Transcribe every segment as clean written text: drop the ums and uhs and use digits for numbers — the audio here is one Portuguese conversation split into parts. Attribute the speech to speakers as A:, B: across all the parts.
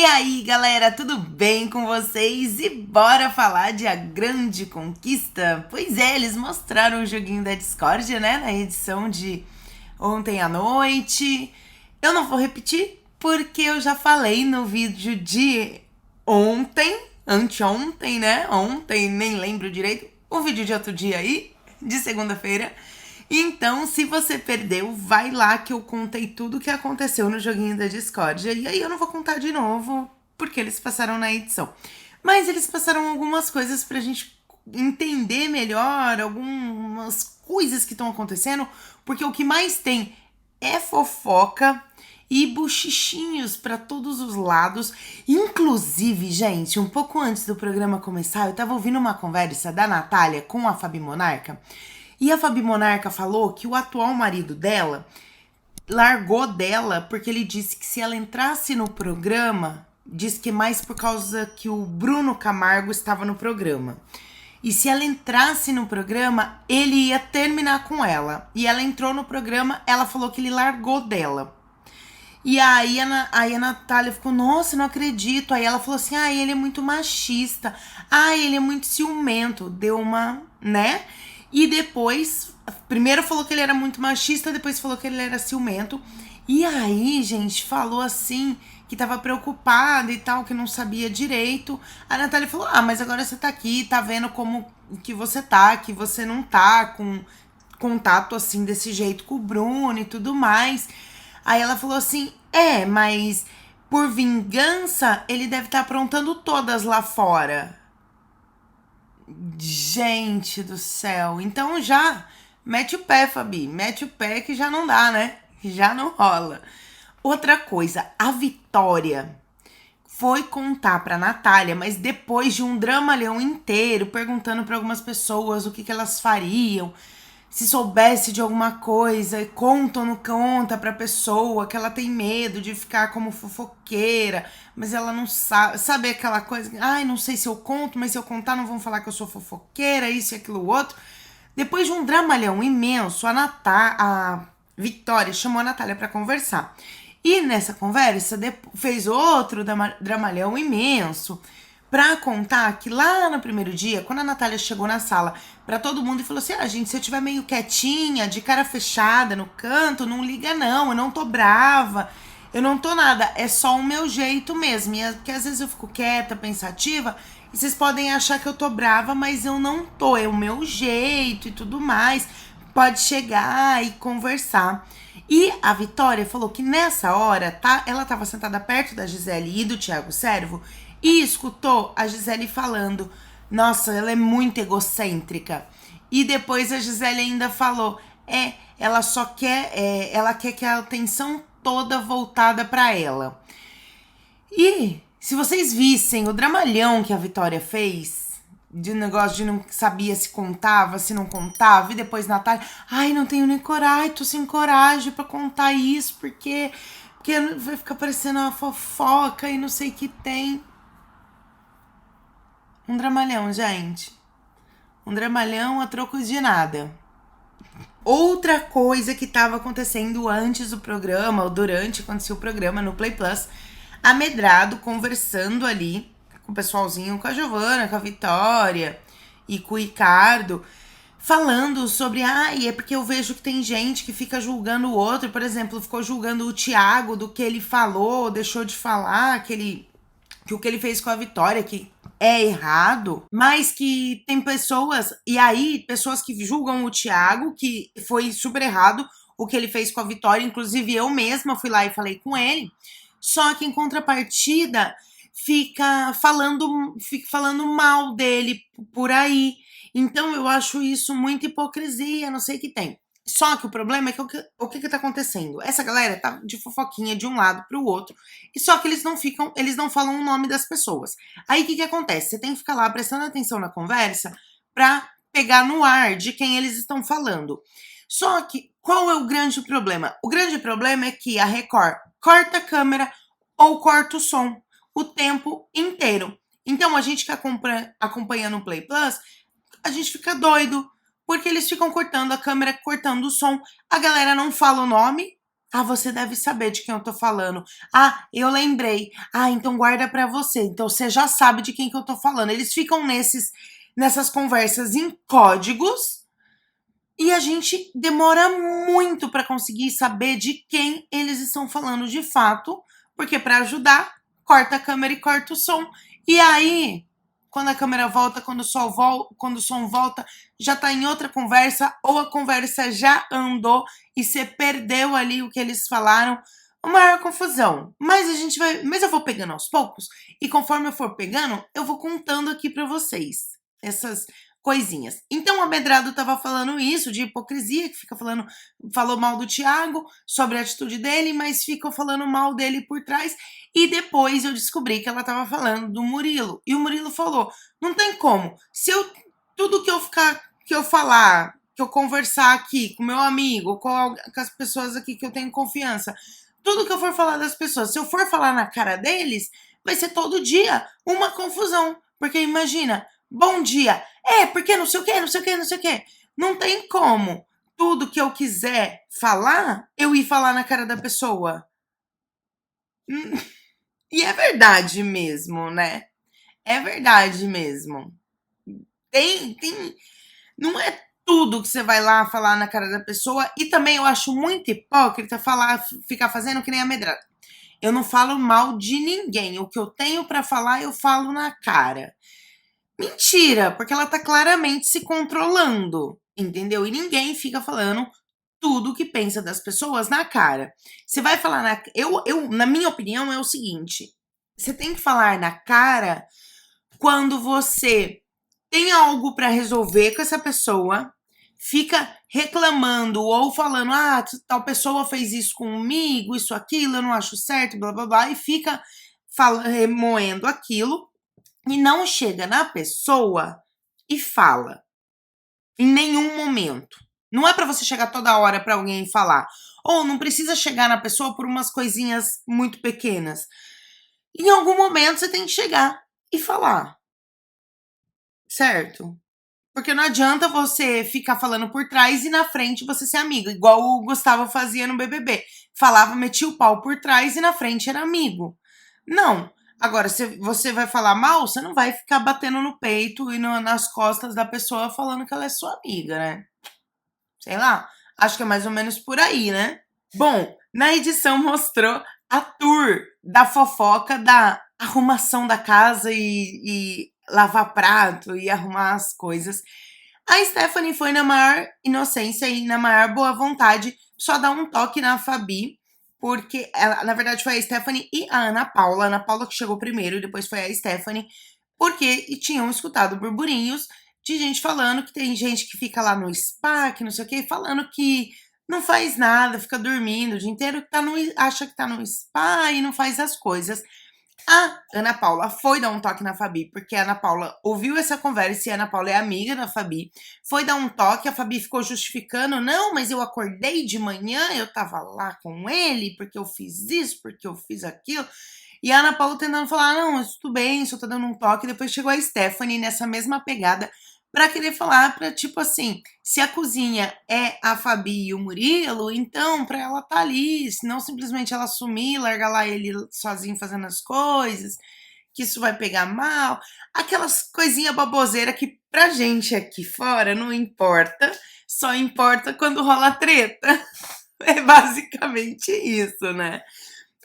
A: E aí, galera, tudo bem com vocês? E bora falar de A Grande Conquista? Pois é, eles mostraram o joguinho da Discord, né, na edição de ontem à noite. Eu não vou repetir, porque eu já falei no vídeo de ontem, anteontem, né? Ontem, nem lembro direito. O vídeo de outro dia aí, de segunda-feira. Então, se você perdeu, vai lá que eu contei tudo o que aconteceu no joguinho da Discord. E aí eu não vou contar de novo, porque eles passaram na edição. Mas eles passaram algumas coisas pra gente entender melhor, algumas coisas que estão acontecendo, porque o que mais tem é fofoca e bochichinhos pra todos os lados. Inclusive, gente, um pouco antes do programa começar, eu tava ouvindo uma conversa da Natália com a Fabi Monarca. E a Fabi Monarca falou que o atual marido dela largou dela porque ele disse que se ela entrasse no programa, disse que mais por causa que o Bruno Camargo estava no programa. E se ela entrasse no programa, ele ia terminar com ela. E ela entrou no programa, ela falou que ele largou dela. E aí a Natália ficou, nossa, não acredito. Aí ela falou assim, ele é muito machista. Ele é muito ciumento. Deu uma, né? E depois, primeiro falou que ele era muito machista, depois falou que ele era ciumento. E aí, gente, falou assim, que tava preocupada e tal, que não sabia direito. A Natália falou, mas agora você tá aqui, tá vendo como que você tá, que você não tá com contato assim, desse jeito com o Bruno e tudo mais. Aí ela falou assim, mas por vingança, ele deve estar aprontando todas lá fora. Gente do céu. Então já mete o pé, Fabi. Mete o pé que já não dá, né? Já não rola. Outra coisa, a Vitória foi contar pra Natália, mas depois de um dramalhão inteiro, perguntando pra algumas pessoas o que elas fariam, se soubesse de alguma coisa, conta ou não conta pra pessoa, que ela tem medo de ficar como fofoqueira, mas ela não sabe, sabe aquela coisa, não sei se eu conto, mas se eu contar não vão falar que eu sou fofoqueira, isso e aquilo outro. Depois de um dramalhão imenso, a Vitória chamou a Natália pra conversar. E nessa conversa fez outro dramalhão imenso pra contar que lá no primeiro dia, quando a Natália chegou na sala pra todo mundo e falou assim, gente, se eu tiver meio quietinha, de cara fechada no canto, não liga não, eu não tô brava, eu não tô nada, é só o meu jeito mesmo. E porque às vezes eu fico quieta, pensativa, e vocês podem achar que eu tô brava, mas eu não tô, é o meu jeito e tudo mais. Pode chegar e conversar. E a Vitória falou que nessa hora, ela tava sentada perto da Gisele e do Thiago Servo e escutou a Gisele falando, nossa, ela é muito egocêntrica. E depois a Gisele ainda falou, ela só quer, ela quer que a atenção toda voltada pra ela. E se vocês vissem o dramalhão que a Vitória fez, de negócio de não sabia se contava, se não contava, e depois Natália, não tenho nem coragem, tô sem coragem pra contar isso, porque vai ficar parecendo uma fofoca e não sei o que tem. Um dramalhão, gente. Um dramalhão a troco de nada. Outra coisa que tava acontecendo antes do programa, ou durante, aconteceu o programa no Play Plus, a Medrado conversando ali com o pessoalzinho, com a Giovana, com a Vitória e com o Ricardo, falando sobre, é porque eu vejo que tem gente que fica julgando o outro, por exemplo, ficou julgando o Thiago do que ele falou, deixou de falar, que o que ele fez com a Vitória, que é errado, mas que tem pessoas, e aí, pessoas que julgam o Thiago, que foi super errado o que ele fez com a Vitória, inclusive eu mesma fui lá e falei com ele, só que em contrapartida fica falando mal dele por aí. Então eu acho isso muita hipocrisia, não sei o que tem. Só que o problema é que o que tá acontecendo? Essa galera tá de fofoquinha de um lado pro outro, e só que eles não falam o nome das pessoas. Aí o que acontece? Você tem que ficar lá prestando atenção na conversa pra pegar no ar de quem eles estão falando. Só que qual é o grande problema? O grande problema é que a Record corta a câmera ou corta o som o tempo inteiro. Então a gente que acompanha no Play Plus, a gente fica doido, porque eles ficam cortando a câmera, cortando o som, a galera não fala o nome, Ah, você deve saber de quem eu tô falando. Ah, eu lembrei. Ah, então guarda pra você. Então você já sabe de quem que eu tô falando. Eles ficam nessas conversas em códigos e a gente demora muito pra conseguir saber de quem eles estão falando de fato, porque pra ajudar, corta a câmera e corta o som. E aí, quando a câmera volta, quando o som volta, já tá em outra conversa, ou a conversa já andou e você perdeu ali o que eles falaram. Uma maior confusão. Mas eu vou pegando aos poucos e conforme eu for pegando, eu vou contando aqui pra vocês essas coisinhas. Então o Amedrado tava falando isso de hipocrisia, que falou mal do Thiago sobre a atitude dele, mas ficou falando mal dele por trás. E depois eu descobri que ela tava falando do Murilo. E o Murilo falou: não tem como. Se eu tudo que eu falar, que eu conversar aqui com meu amigo, com as pessoas aqui que eu tenho confiança, tudo que eu for falar das pessoas, se eu for falar na cara deles, vai ser todo dia uma confusão. Porque imagina, bom dia. Porque não sei o que, não sei o que, não sei o que. Não tem como tudo que eu quiser falar, eu ir falar na cara da pessoa. E é verdade mesmo, né? É verdade mesmo. Tem. Não é tudo que você vai lá falar na cara da pessoa. E também eu acho muito hipócrita ficar fazendo que nem a Medrada. Eu não falo mal de ninguém. O que eu tenho pra falar, eu falo na cara. Mentira, porque ela tá claramente se controlando, entendeu? E ninguém fica falando tudo que pensa das pessoas na cara. Você vai falar na minha opinião, é o seguinte: você tem que falar na cara quando você tem algo pra resolver com essa pessoa, fica reclamando ou falando, tal pessoa fez isso comigo, isso, aquilo, eu não acho certo, blá blá blá, e fica remoendo aquilo e não chega na pessoa e fala. Em nenhum momento. Não é pra você chegar toda hora pra alguém e falar. Ou não precisa chegar na pessoa por umas coisinhas muito pequenas. Em algum momento você tem que chegar e falar. Certo? Porque não adianta você ficar falando por trás e na frente você ser amigo, igual o Gustavo fazia no BBB. Falava, metia o pau por trás e na frente era amigo. Não. Agora, se você vai falar mal, você não vai ficar batendo no peito e nas costas da pessoa falando que ela é sua amiga, né? Sei lá. Acho que é mais ou menos por aí, né? Bom, na edição mostrou a tour da fofoca da arrumação da casa e lavar prato e arrumar as coisas. A Stephanie foi na maior inocência e na maior boa vontade só dar um toque na Fabi, porque ela, na verdade foi a Stephanie e a Ana Paula. A Ana Paula que chegou primeiro e depois foi a Stephanie, porque tinham escutado burburinhos de gente falando que tem gente que fica lá no spa, que não sei o que, falando que não faz nada, fica dormindo o dia inteiro, acha que tá no spa e não faz as coisas. A Ana Paula foi dar um toque na Fabi, porque a Ana Paula ouviu essa conversa e a Ana Paula é amiga da Fabi. Foi dar um toque, a Fabi ficou justificando: não, mas eu acordei de manhã, eu tava lá com ele, porque eu fiz isso, porque eu fiz aquilo. E a Ana Paula tentando falar: não, mas tudo bem, só tô dando um toque. Depois chegou a Stephanie nessa mesma pegada pra querer falar, pra tipo assim, se a cozinha é a Fabi e o Murilo, então pra ela tá ali, se não simplesmente ela sumir, largar lá ele sozinho fazendo as coisas, que isso vai pegar mal. Aquelas coisinhas baboseira que pra gente aqui fora não importa, só importa quando rola treta. É basicamente isso, né?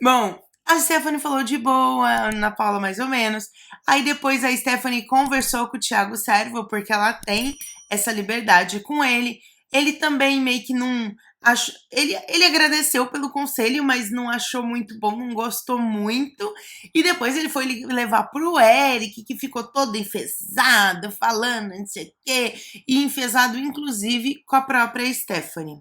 A: Bom, a Stephanie falou de boa, a Ana Paula mais ou menos. Aí depois a Stephanie conversou com o Thiago Servo, porque ela tem essa liberdade com ele. Ele também meio que não achou. Ele agradeceu pelo conselho, mas não achou muito bom, não gostou muito. E depois ele foi levar pro Eric, que ficou todo enfesado, falando não sei o quê. E enfesado, inclusive, com a própria Stephanie.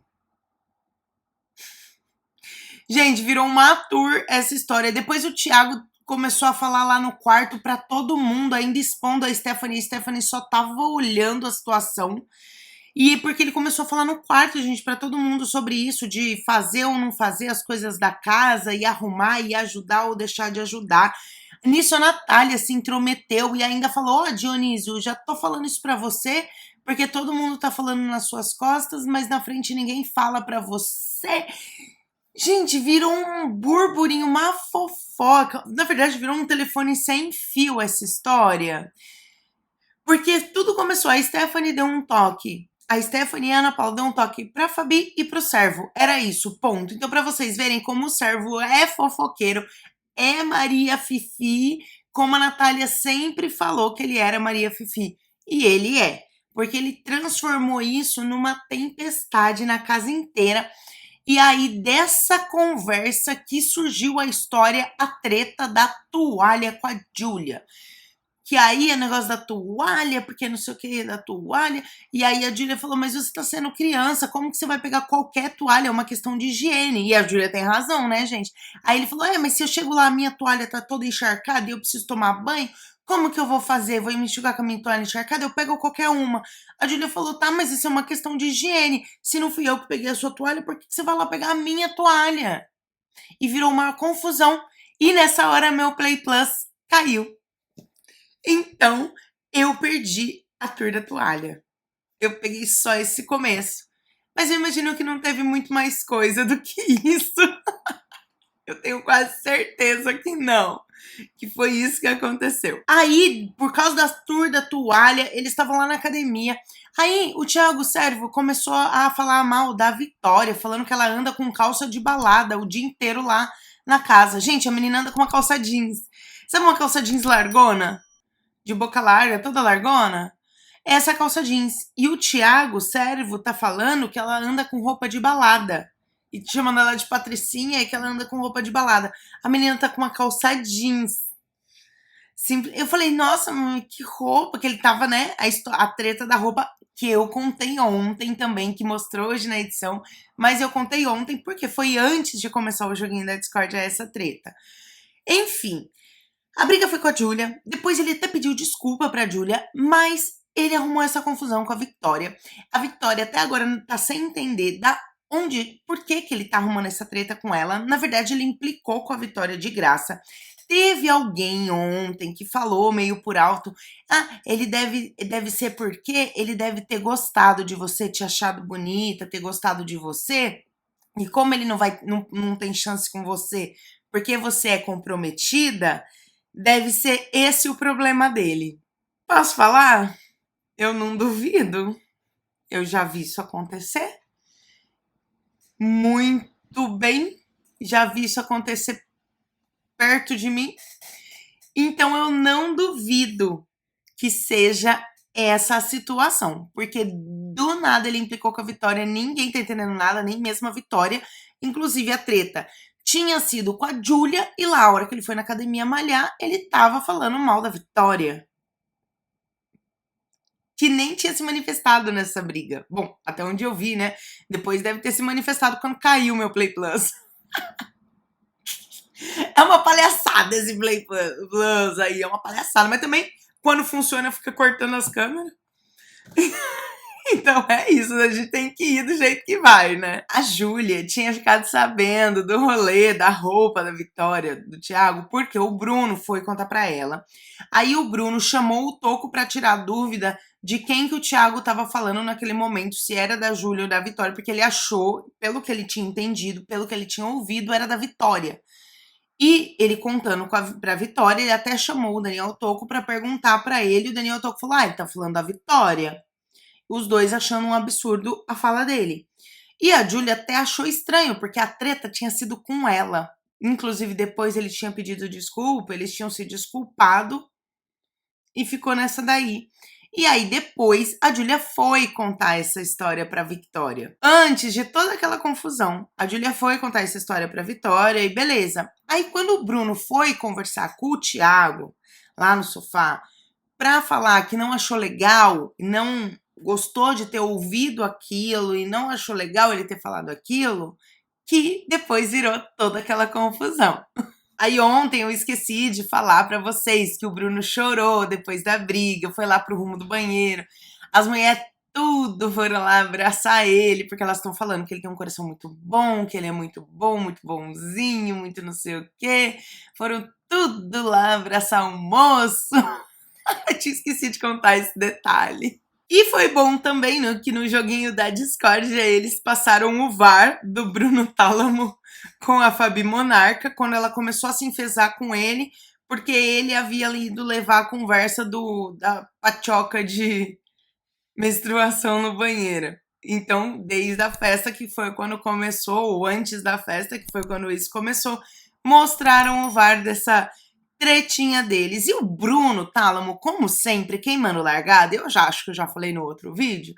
A: Gente, virou uma tour essa história. Depois o Thiago começou a falar lá no quarto pra todo mundo, ainda expondo a Stephanie. A Stephanie só tava olhando a situação. E porque ele começou a falar no quarto, gente, pra todo mundo sobre isso, de fazer ou não fazer as coisas da casa, e arrumar, e ajudar ou deixar de ajudar. Nisso a Natália se intrometeu e ainda falou: Ó, Dionísio, já tô falando isso pra você, porque todo mundo tá falando nas suas costas, mas na frente ninguém fala pra você. Gente, virou um burburinho, uma fofoca. Na verdade, virou um telefone sem fio essa história. Porque tudo começou, a Stephanie deu um toque. A Stephanie e a Ana Paula deu um toque pra Fabi e pro Servo. Era isso, ponto. Então, pra vocês verem como o Servo é fofoqueiro, é Maria Fifi, como a Natália sempre falou que ele era Maria Fifi. E ele é. Porque ele transformou isso numa tempestade na casa inteira. E aí, dessa conversa que surgiu a história, a treta da toalha com a Júlia. Que aí é negócio da toalha, porque não sei o que da toalha. E aí a Júlia falou, mas você tá sendo criança, como que você vai pegar qualquer toalha? É uma questão de higiene. E a Júlia tem razão, né, gente? Aí ele falou, mas se eu chego lá, a minha toalha tá toda encharcada e eu preciso tomar banho, como que eu vou fazer? Vou me enxugar com a minha toalha encharcada? Eu pego qualquer uma. A Júlia falou, tá, mas isso é uma questão de higiene. Se não fui eu que peguei a sua toalha, por que você vai lá pegar a minha toalha? E virou uma confusão. E nessa hora, meu Play Plus caiu. Então, eu perdi a tour da toalha. Eu peguei só esse começo. Mas eu imagino que não teve muito mais coisa do que isso. Eu tenho quase certeza que não. Que foi isso que aconteceu. Aí, por causa da tour da toalha, eles estavam lá na academia. Aí, o Thiago Servo começou a falar mal da Vitória, falando que ela anda com calça de balada o dia inteiro lá na casa. Gente, a menina anda com uma calça jeans. Sabe uma calça jeans largona? De boca larga, toda largona? Essa calça jeans. E o Thiago Servo tá falando que ela anda com roupa de balada. E chamando ela de patricinha e que ela anda com roupa de balada. A menina tá com uma calça jeans. Eu falei, nossa, que roupa que ele tava, né? A treta da roupa que eu contei ontem também, que mostrou hoje na edição. Mas eu contei ontem porque foi antes de começar o joguinho da Discord essa treta. Enfim, a briga foi com a Júlia. Depois ele até pediu desculpa pra Júlia, mas ele arrumou essa confusão com a Vitória. A Vitória até agora tá sem entender por que ele tá arrumando essa treta com ela. Na verdade, ele implicou com a Vitória de graça. Teve alguém ontem que falou meio por alto, ele deve ser porque ele deve ter gostado de você, te achado bonita, ter gostado de você, e como ele não tem chance com você porque você é comprometida, deve ser esse o problema dele. Posso falar? Eu não duvido. Eu já vi isso acontecer. Muito bem. Já vi isso acontecer perto de mim. Então eu não duvido que seja essa a situação. Porque do nada ele implicou com a Vitória. Ninguém tá entendendo nada, nem mesmo a Vitória. Inclusive a treta tinha sido com a Júlia e lá, a hora que ele foi na academia malhar, ele tava falando mal da Vitória. Que nem tinha se manifestado nessa briga. Bom, até onde eu vi, né? Depois deve ter se manifestado quando caiu o meu Play Plus. É uma palhaçada esse Play Plus aí, é uma palhaçada. Mas também, quando funciona, fica cortando as câmeras. Então é isso, a gente tem que ir do jeito que vai, né? A Júlia tinha ficado sabendo do rolê, da roupa da Vitória, do Thiago, porque o Bruno foi contar pra ela. Aí o Bruno chamou o Toco pra tirar dúvida de quem que o Thiago tava falando naquele momento, se era da Júlia ou da Vitória, porque ele achou, pelo que ele tinha entendido, pelo que ele tinha ouvido, era da Vitória. E ele contando pra Vitória, ele até chamou o Daniel Toco pra perguntar pra ele, e o Daniel Toco falou, ele tá falando da Vitória. Os dois achando um absurdo a fala dele. E a Júlia até achou estranho, porque a treta tinha sido com ela. Inclusive, depois ele tinha pedido desculpa, eles tinham se desculpado e ficou nessa daí. E aí, depois, a Júlia foi contar essa história pra Vitória. Antes de toda aquela confusão, a Júlia foi contar essa história pra Vitória e beleza. Aí, quando o Bruno foi conversar com o Thiago, lá no sofá, pra falar que não achou legal, não gostou de ter ouvido aquilo e não achou legal ele ter falado aquilo, que depois virou toda aquela confusão. Aí ontem eu esqueci de falar pra vocês que o Bruno chorou depois da briga, foi lá pro rumo do banheiro. As mulheres tudo foram lá abraçar ele, porque elas estão falando que ele tem um coração muito bom, que ele é muito bom, muito bonzinho, muito não sei o quê. Foram tudo lá abraçar o moço. Eu tinha esquecido de contar esse detalhe. E foi bom também, que no joguinho da Discord eles passaram o VAR do Bruno Tálamo com a Fabi Monarca, quando ela começou a se enfesar com ele, porque ele havia ido levar a conversa da paçoca de menstruação no banheiro. Então, desde a festa, que foi quando começou, ou antes da festa, que foi quando isso começou, mostraram o VAR dessa tretinha deles. E o Bruno Tálamo, como sempre, queimando largada, eu já acho que eu já falei no outro vídeo,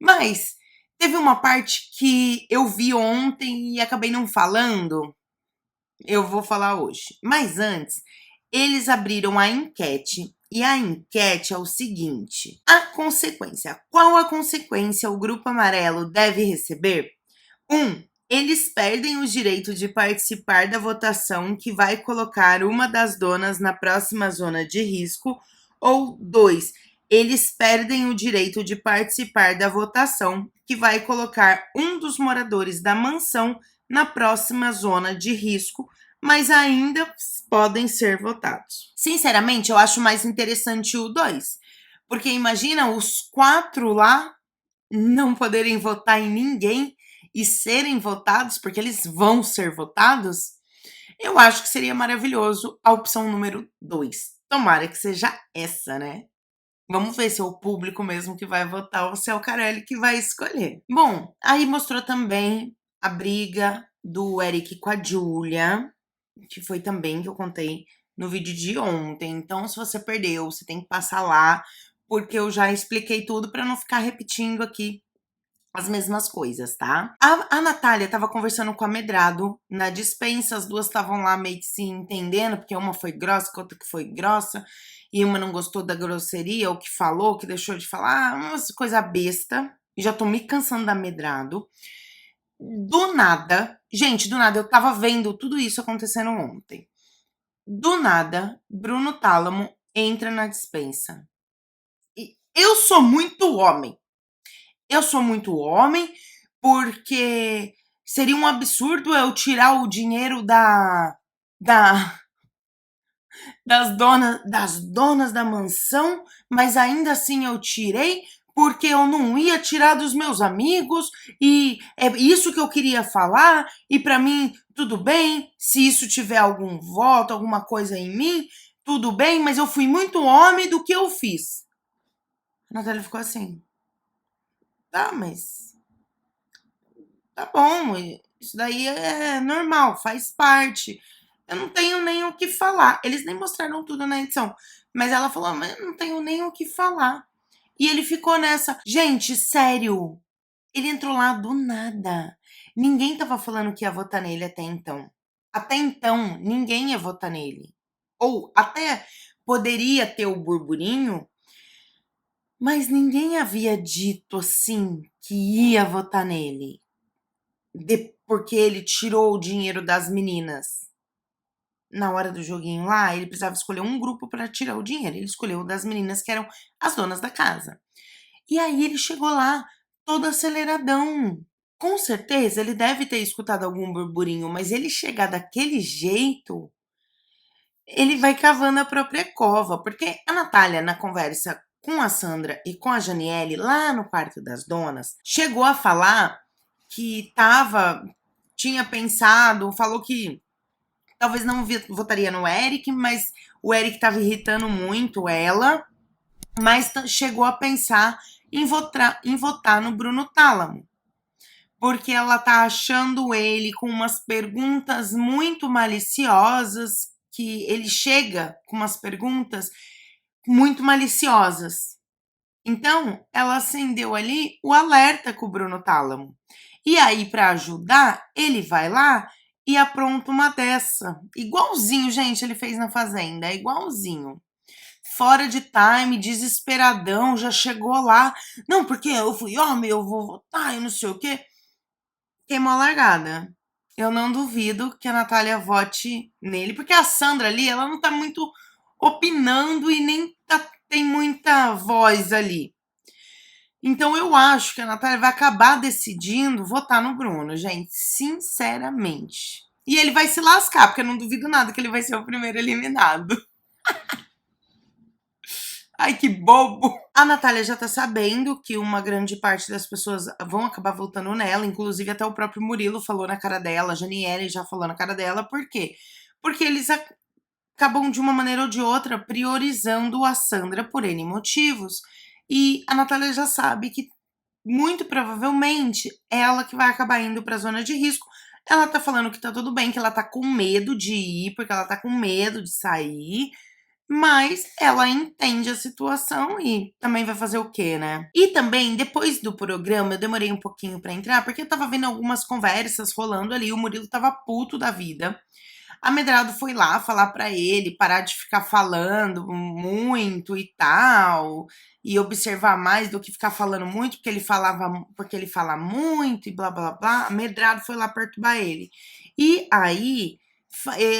A: mas teve uma parte que eu vi ontem e acabei não falando, eu vou falar hoje. Mas antes, eles abriram a enquete. E a enquete é o seguinte: a consequência. Qual a consequência o Grupo Amarelo deve receber? 1. Eles perdem o direito de participar da votação que vai colocar uma das donas na próxima zona de risco. Ou 2. Eles perdem o direito de participar da votação que vai colocar um dos moradores da mansão na próxima zona de risco, mas ainda podem ser votados. Sinceramente, eu acho mais interessante o 2, porque imagina os 4 lá não poderem votar em ninguém e serem votados, porque eles vão ser votados. Eu acho que seria maravilhoso a opção número 2. Tomara que seja essa, né? Vamos ver se é o público mesmo que vai votar ou se é o Carelli que vai escolher. Bom, aí mostrou também a briga do Eric com a Julia, que foi também que eu contei no vídeo de ontem. Então, se você perdeu, você tem que passar lá, porque eu já expliquei tudo para não ficar repetindo aqui as mesmas coisas, tá? A Natália tava conversando com a Medrado na despensa, as duas estavam lá meio que se entendendo, porque uma foi grossa, a outra que foi grossa, e uma não gostou da grosseria, ou que falou, que deixou de falar, umas coisa besta. E já tô me cansando da Medrado. Do nada, gente, do nada, eu tava vendo tudo isso acontecendo ontem. Do nada, Bruno Tálamo entra na despensa. E eu sou muito homem. Eu sou muito homem, porque seria um absurdo eu tirar o dinheiro da das donas da mansão, mas ainda assim eu tirei, porque eu não ia tirar dos meus amigos, e é isso que eu queria falar, e para mim tudo bem, se isso tiver algum voto, alguma coisa em mim, tudo bem, mas eu fui muito homem do que eu fiz. A Natália ficou assim, tá, mas tá bom, isso daí é normal, faz parte. Eu não tenho nem o que falar. Eles nem mostraram tudo na edição, mas ela falou, mas eu não tenho nem o que falar. E ele ficou nessa. Gente, sério, ele entrou lá do nada. Ninguém tava falando que ia votar nele até então. Até então, ninguém ia votar nele. Ou até poderia ter o burburinho, mas ninguém havia dito assim que ia votar nele. Porque ele tirou o dinheiro das meninas. Na hora do joguinho lá, ele precisava escolher um grupo para tirar o dinheiro. Ele escolheu o das meninas que eram as donas da casa. E aí ele chegou lá todo aceleradão. Com certeza ele deve ter escutado algum burburinho, mas ele chegar daquele jeito, ele vai cavando a própria cova. Porque a Natália, na conversa com a Sandra e com a Janiele, lá no quarto das donas, chegou a falar que tinha pensado, falou que talvez não votaria no Eric, mas o Eric estava irritando muito ela, mas chegou a pensar em votar no Bruno Tálamo, porque ela tá achando ele com umas perguntas muito maliciosas, que ele chega com umas perguntas muito maliciosas. Então, ela acendeu ali o alerta com o Bruno Tálamo. E aí, para ajudar, ele vai lá e apronta uma dessa. Igualzinho, gente, ele fez na Fazenda. É igualzinho. Fora de time, desesperadão, já chegou lá. Não, porque eu fui homem, eu vou votar, eu não sei o quê. Queimou a largada. Eu não duvido que a Natália vote nele, porque a Sandra ali, ela não tá muito opinando e nem tem muita voz ali. Então eu acho que a Natália vai acabar decidindo votar no Bruno, gente, sinceramente. E ele vai se lascar, porque eu não duvido nada que ele vai ser o primeiro eliminado. Ai, que bobo! A Natália já tá sabendo que uma grande parte das pessoas vão acabar votando nela, inclusive até o próprio Murilo falou na cara dela, a Janiele já falou na cara dela, por quê? Porque eles acabam de uma maneira ou de outra priorizando a Sandra por N motivos. E a Natália já sabe que muito provavelmente ela que vai acabar indo pra zona de risco. Ela tá falando que tá tudo bem, que ela tá com medo de ir, porque ela tá com medo de sair, mas ela entende a situação e também vai fazer o quê, né? E também, depois do programa, eu demorei um pouquinho pra entrar, porque eu tava vendo algumas conversas rolando ali, o Murilo tava puto da vida. A Medrado foi lá falar pra ele parar de ficar falando muito e tal, e observar mais do que ficar falando muito, porque ele fala muito e blá blá blá. A Medrado foi lá perturbar ele. E aí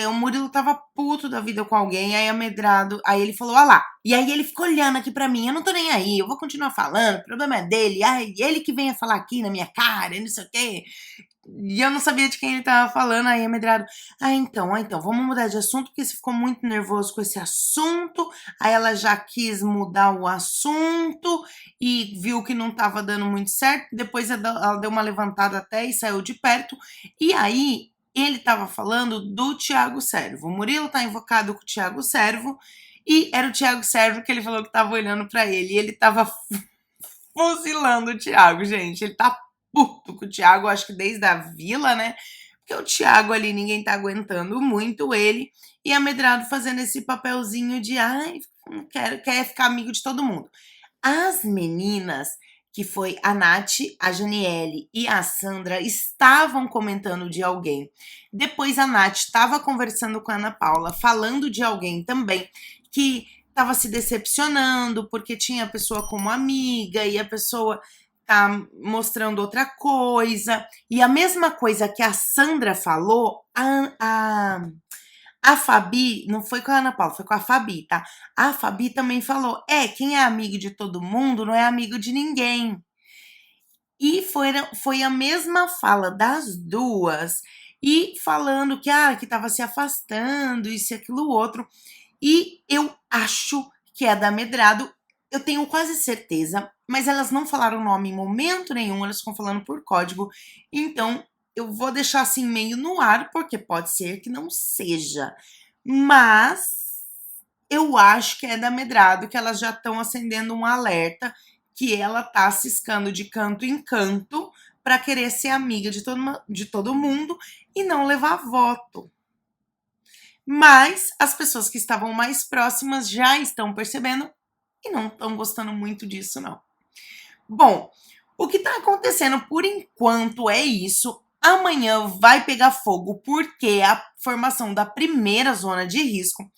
A: o Murilo tava puto da vida com alguém, aí a Medrado, aí ele falou, ah lá. E aí ele ficou olhando aqui pra mim, eu não tô nem aí, eu vou continuar falando, o problema é dele, ai, ele que venha falar aqui na minha cara, não sei o quê. E eu não sabia de quem ele tava falando, aí a Medrado, então, vamos mudar de assunto, porque você ficou muito nervoso com esse assunto. Aí ela já quis mudar o assunto e viu que não tava dando muito certo. Depois ela deu uma levantada até e saiu de perto. E aí ele tava falando do Thiago Servo. O Murilo tá invocado com o Thiago Servo e era o Thiago Servo que ele falou que tava olhando pra ele. E ele tava fuzilando o Thiago, gente. Ele tá puto com o Thiago, acho que desde a Vila, né? Porque o Thiago ali, ninguém tá aguentando muito ele. E a Medrado fazendo esse papelzinho de, ai, quer ficar amigo de todo mundo. As meninas, que foi a Nath, a Janiele e a Sandra, estavam comentando de alguém. Depois a Nath estava conversando com a Ana Paula, falando de alguém também, que estava se decepcionando porque tinha a pessoa como amiga e a pessoa tá mostrando outra coisa. E a mesma coisa que a Sandra falou, a Fabi, não foi com a Ana Paula, foi com a Fabi, tá? A Fabi também falou: é, quem é amigo de todo mundo não é amigo de ninguém. E foi a mesma fala das duas, e falando que tava se afastando, isso e aquilo outro. E eu acho que é da Medrado, eu tenho quase certeza, mas elas não falaram o nome em momento nenhum, elas ficam falando por código. Então, eu vou deixar assim meio no ar, porque pode ser que não seja. Mas eu acho que é da Medrado, que elas já estão acendendo um alerta que ela tá ciscando de canto em canto para querer ser amiga de todo mundo e não levar voto. Mas as pessoas que estavam mais próximas já estão percebendo e não estão gostando muito disso, não. Bom, o que está acontecendo por enquanto é isso. Amanhã vai pegar fogo porque a formação da primeira zona de risco.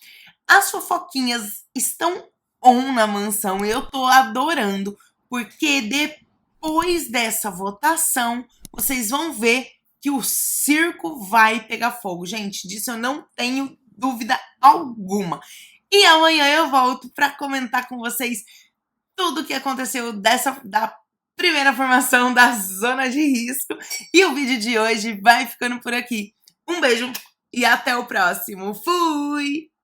A: As fofoquinhas estão on na mansão e eu tô adorando, porque depois dessa votação, vocês vão ver que o circo vai pegar fogo. Gente, disso eu não tenho dúvida alguma. E amanhã eu volto para comentar com vocês tudo o que aconteceu da primeira formação da zona de risco. E o vídeo de hoje vai ficando por aqui. Um beijo e até o próximo. Fui!